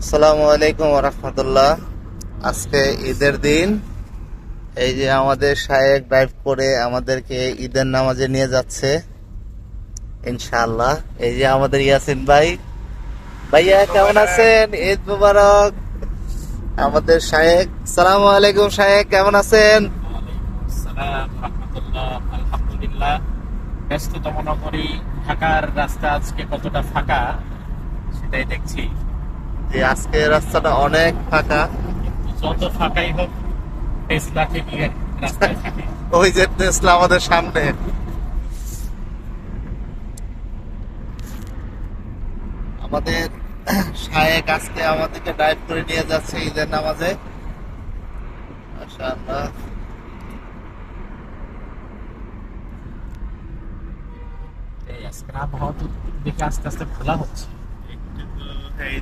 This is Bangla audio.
আসসালামু আলাইকুম রাহমাতুল্লাহ। আজকে ঈদের দিন। এই যে আমাদের শায়েক ড্রাইভ করে আমাদেরকে ঈদের নামাজে নিয়ে যাচ্ছে ইনশাআল্লাহ। এই যে আমাদের ইয়াসিন ভাই। ভাইয়া কেমন আছেন? ঈদ মুবারক। আমাদের শায়েক। সালামু আলাইকুম শায়েক, কেমন আছেন? আসসালাম রাহমাতুল্লাহ। আলহামদুলিল্লাহ। ব্যস্ততম নগরী ঢাকার রাস্তা আজকে কতটা ফাঁকা সেটাই দেখছি। যে আজকে রাস্তাটা অনেক ফাঁকা। কিন্তু যত ফাঁকাই হোক, টেসলাকে নিয়ে রাস্তায় থাকে। ওই যে টেসলা আমাদের সামনে। আমাদের শায়েক আজকে আমাদেরকে ড্রাইভ করে নিয়ে যাচ্ছে ঈদের নামাজে। মাশাআল্লাহ। এই আজকের আবহাওয়া তো দেখে আস্তে আস্তে ভালো হচ্ছে। একটু তো এই